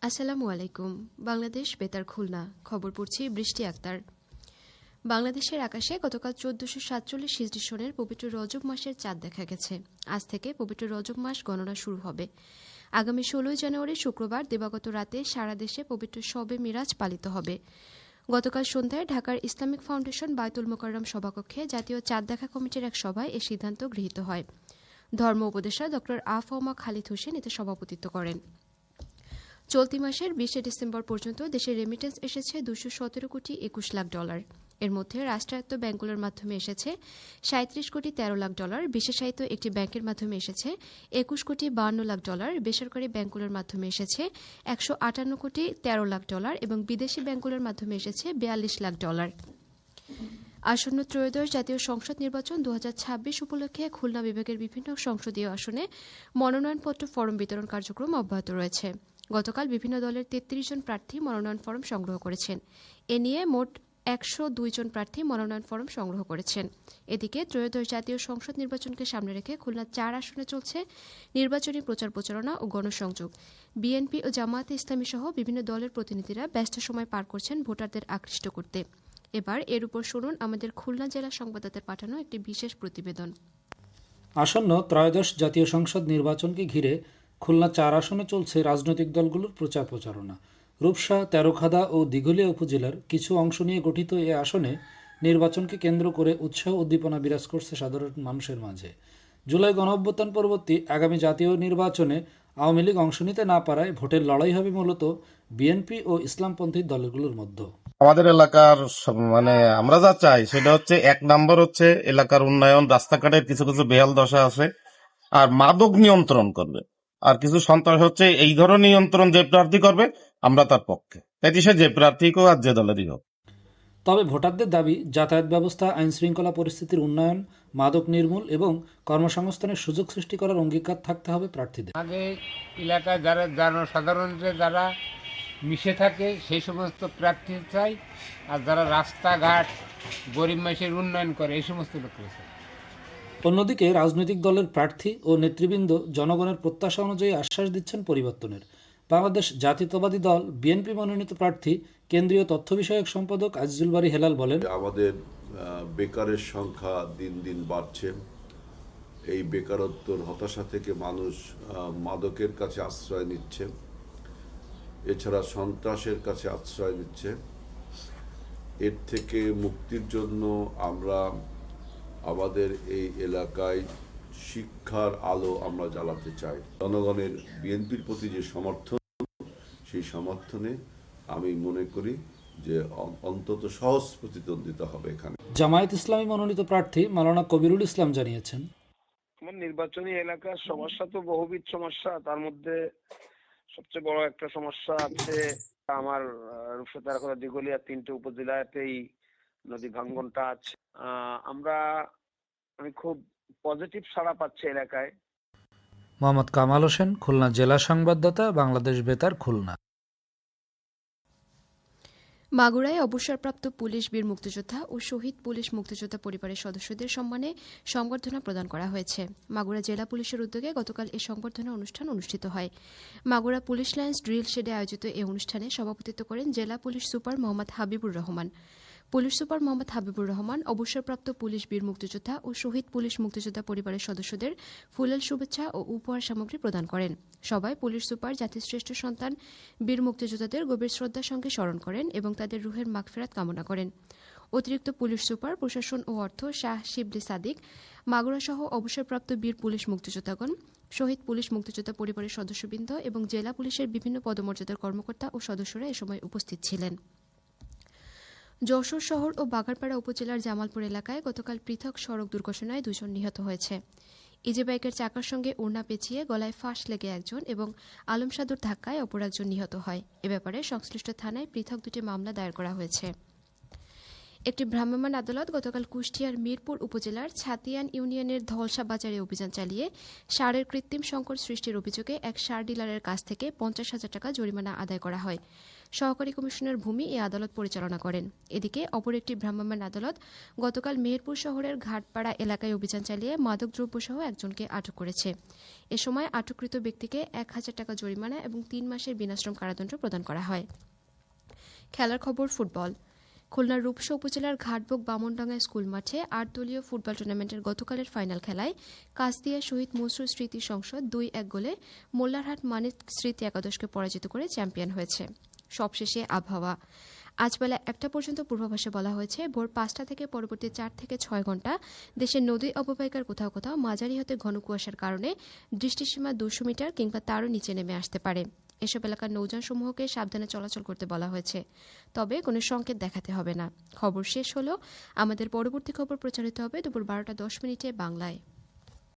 আসসালামু আলাইকুম। বাংলাদেশ বেতার খুলনা খবর পড়ছি বৃষ্টি আক্তার। বাংলাদেশের আকাশে গতকাল 1447 হিজরি সনের পবিত্র রজব মাসের চাঁদ দেখা গেছে। আজ থেকে পবিত্র রজব মাস গণনা শুরু হবে। আগামী 16 জানুয়ারি শুক্রবার দিবাগত রাতে সারা দেশে পবিত্র শবে মিরাজ পালিত হবে। গতকাল সন্ধ্যায় ঢাকার ইসলামিক ফাউন্ডেশন বায়তুল মোকাররম সভাকক্ষে জাতীয় চাঁদ দেখা কমিটির এক সভায় এ সিদ্ধান্ত গৃহীত হয়। ধর্ম উপদেষ্টা ড আফওমা খালিদ হোসেন এতে সভাপতিত্ব করেন। চলতি মাসের 20 ডিসেম্বর পর্যন্ত দেশে রেমিটেন্স এসেছে $217 কোটি 21 লাখ। এর মধ্যে রাষ্ট্রায়ত্ত ব্যাংকগুলোর মাধ্যমে এসেছে $37 কোটি 13 লাখ, বিশেষায়িত একটি ব্যাংকের মাধ্যমে এসেছে $21 কোটি 52 লাখ, বেসরকারি ব্যাংকগুলোর মাধ্যমে এসেছে $158 কোটি 13 লাখ এবং বিদেশি ব্যাংকগুলোর মাধ্যমে এসেছে $42 লাখ। আসন্ন ত্রয়োদশ জাতীয় সংসদ নির্বাচন 2026 উপলক্ষে খুলনা বিভাগের বিভিন্ন সংসদীয় আসনে মনোনয়নপত্র ফরম বিতরণ কার্যক্রম অব্যাহত রয়েছে। গতকাল বিভিন্ন দলের 33 জন প্রার্থী মনোনয়ন ফরম সংগ্রহ করেছেন। এ নিয়ে মোট 102 জন প্রার্থী মনোনয়ন ফরম সংগ্রহ করেছেন। এদিকে ত্রয়োদশ জাতীয় সংসদ নির্বাচনকে সামনে রেখে খুলনা 4 আসনে চলছে নির্বাচনী প্রচার প্রচারণা ও গণসংযোগ। বিএনপি ও জামায়াতে ইসলামী সহ বিভিন্ন দলের প্রতিনিধিরা ব্যস্ত সময় পার করছেন ভোটারদের আকৃষ্ট করতে। এবার এর উপর শুনুন আমাদের খুলনা জেলা সংবাদদাতার পাঠানো একটি বিশেষ প্রতিবেদন। আসন্ন ত্রয়োদশ জাতীয় সংসদ নির্বাচনকে ঘিরে খুলনা 4 আসনে চলছে রাজনৈতিক দলগুলোর প্রচার প্রচারণা। রূপসা, তেরোখাদা ও দিঘলিয়া উপজেলার কিছু অংশ নিয়ে গঠিত এ আসনে নির্বাচনকে কেন্দ্র করে উৎসাহ উদ্দীপনা বিরাজ করছে সাধারণ মানুষের মাঝে। জুলাই গণঅভ্যুত্থান পরবর্তী আগামী জাতীয় নির্বাচনে আওয়ামী লীগ অংশ নিতে না পারায় ভোটের লড়াই হবে মূলত বিএনপি ও ইসলামপন্থী দলগুলোর মধ্যে। আমাদের এলাকার আমরা যা চাই সেটা হচ্ছে, এক নাম্বার হচ্ছে এলাকার উন্নয়ন, রাস্তাঘাটের কিছু কিছু বেহাল দশা আছে, আর মাদক নিয়ন্ত্রণ করবে, আর কিছু সন্ত্রাস হচ্ছে। এই ধরনের নিয়ন্ত্রণ যে প্রার্থী করবে আমরা তার পক্ষে, তাই সে যে প্রার্থী হোক আর যে দলেরই হোক। তবে ভোটারদের দাবি যাতায়াত ব্যবস্থা, আইন শৃঙ্খলা পরিস্থিতির উন্নয়ন, মাদক নির্মূল এবং কর্মসংস্থানের সুযোগ সৃষ্টি করার অঙ্গীকার থাকতে হবে প্রার্থীদের। আগে এলাকায় যারা জনসাধারণের যারা মিশে থাকে সেই সমস্ত প্রার্থী চাই, আর যারা রাস্তাঘাট গরিব মানুষের উন্নয়ন করে এই সমস্ত লোককে চাই। অন্যদিকে রাজনৈতিক দলের প্রার্থী ও নেতৃবৃন্দ জনগণের প্রত্যাশা অনুযায়ী আশ্বাস দিচ্ছেন পরিবর্তনের। বাংলাদেশ জাতীয়তাবাদী দল বিএনপি মনোনীত প্রার্থী কেন্দ্রীয় তথ্য বিষয়ক সম্পাদক আজিজুল বারী হেলাল বলেন, আমাদের বেকারের সংখ্যা দিন দিন বাড়ছে। এই বেকারত্বর হতাশা থেকে মানুষ মাদকের কাছে আশ্রয় নিচ্ছে, এছাড়া সন্ত্রাসের কাছে আশ্রয় নিচ্ছে। এর থেকে মুক্তির জন্য আমরা আমাদের এই এলাকায় শিক্ষার আলো আমরা জ্বালাতে চাই। জনগণের বিএনপির প্রতি যে সমর্থন, সেই সমর্থনে আমি মনে করি যে অন্তত সহজ প্রতিদ্বন্দ্বিতা হবে এখানে। জামায়াত ইসলামী মনোনীত প্রার্থী মাওলানা কবিরুল ইসলাম জানিয়েছেন, আমার নির্বাচনী এলাকার সমস্যা তো বহুবিধ সমস্যা, তার মধ্যে সবচেয়ে বড় একটা সমস্যা আছে আমার রূপসা, তেরোখাদা, দিঘলিয়া 3টে উপজেলাতেই নদী ভাঙ্গনটা আছে। আমি খুব পজিটিভ সাড়া পাচ্ছি এলাকায়। মোহাম্মদ কামাল হোসেন, খুলনা জেলা সংবাদদাতা, বাংলাদেশ বেতার, খুলনা। মাগুরায় অবসরপ্রাপ্ত পুলিশ বীর মুক্তিযোদ্ধা ও শহীদ পুলিশ মুক্তিযোদ্ধা পরিবারের সদস্যদের সম্মানে সংবর্ধনা প্রদান করা হয়েছে। মাগুরা জেলা পুলিশের উদ্যোগে গতকাল এই সংবর্ধনা অনুষ্ঠান অনুষ্ঠিত হয়। মাগুরা পুলিশ লাইন্স ড্রিল শেডে আয়োজিত এই অনুষ্ঠানে সভাপতিত্ব করেন জেলা police super Mohammad Habibur Rahman. Police super Mohammad Habibur Rahman অবসরপ্রাপ্ত পুলিশ বীর মুক্তিযোদ্ধা ও শহীদ পুলিশ মুক্তিযোদ্ধা পরিবারের সদস্যদের ফুলেল শুভেচ্ছা ও উপহার সামগ্রী প্রদান করেন। সবাই পুলিশ সুপার জাতির শ্রেষ্ঠ সন্তান বীর মুক্তিযোদ্ধাদের গভীর শ্রদ্ধার সঙ্গে স্মরণ করেন এবং তাদের রুহের মাগফিরাত কামনা করেন। অতিরিক্ত পুলিশ সুপার প্রশাসন ও অর্থ শাহ শিবলি সাদিক, মাগুরা সহ অবসরপ্রাপ্ত বীর পুলিশ মুক্তিযোদ্ধাগণ, শহীদ পুলিশ মুক্তিযোদ্ধা পরিবারের সদস্যবৃন্দ এবং জেলা পুলিশের বিভিন্ন পদমর্যাদার কর্মকর্তা ও সদস্যরা এ সময় উপস্থিত ছিলেন। যশোর শহর ও বাগারপাড়া উপজেলার জামালপুর এলাকায় গতকাল পৃথক সড়ক দুর্ঘটনায় 2 জন নিহত হয়েছে। ইজি বাইকের চাকার সঙ্গে ওড়না পেঁচিয়ে গলায় ফাঁস লেগে একজন এবং আলমসাদুর ধাক্কায় অপর একজন নিহত হয়। এ ব্যাপারে সংশ্লিষ্ট থানায় পৃথক 2টি মামলা দায়ের করা হয়েছে। একটি ভ্রাম্যমাণ আদালত গতকাল কুষ্টিয়ার মিরপুর উপজেলার ছাতিয়ান ইউনিয়নের ধলসা বাজারে অভিযান চালিয়ে সারের কৃত্রিম সংকট সৃষ্টির অভিযোগে এক সার ডিলারের কাছ থেকে 50,000 টাকা জরিমানা আদায় করা হয়। সহকারী কমিশনার ভূমি এ আদালত পরিচালনা করেন। এদিকে অপর একটি ভ্রাম্যমাণ আদালত গতকাল মেহেরপুর শহরের ঘাটপাড়া এলাকায় অভিযান চালিয়ে মাদকদ্রব্যসহ একজনকে আটক করেছে। এ সময় আটককৃত ব্যক্তিকে 1,000 টাকা জরিমানা এবং 3 মাসের বিনাশ্রম কারাদণ্ড প্রদান করা হয়। খেলার খবর ফুটবল। খুলনার রূপসা উপজেলার ঘাটবোক বামনডাঙ্গা স্কুল মাঠে 8 দলীয় ফুটবল টুর্নামেন্টের গতকালের ফাইনাল খেলায় কাস্তিয়া শহীদ মসরুর স্মৃতি সংসদ 2-1 গোলে মোল্লারহাট মানিক স্মৃতি একাদশকে পরাজিত করে চ্যাম্পিয়ন হয়েছে। সবশেষে আবহাওয়া। আজ বেলা 1টা পর্যন্ত পূর্বাভাসে বলা হয়েছে ভোর 5টা থেকে পরবর্তী 4 থেকে 6 ঘণ্টা দেশের নদী অববাহিকার কোথাও কোথাও মাঝারি হতে ঘন কুয়াশার কারণে দৃষ্টিসীমা 200 মিটার কিংবা তারও নিচে নেমে আসতে পারে। এসব এলাকার নৌযানসমূহকে সাবধানে চলাচল করতে বলা হয়েছে, তবে কোনো সংকেত দেখাতে হবে না। খবর শেষ হলো। আমাদের পরবর্তী খবর প্রচারিত হবে দুপুর 12টা 10 মিনিটে বাংলায়।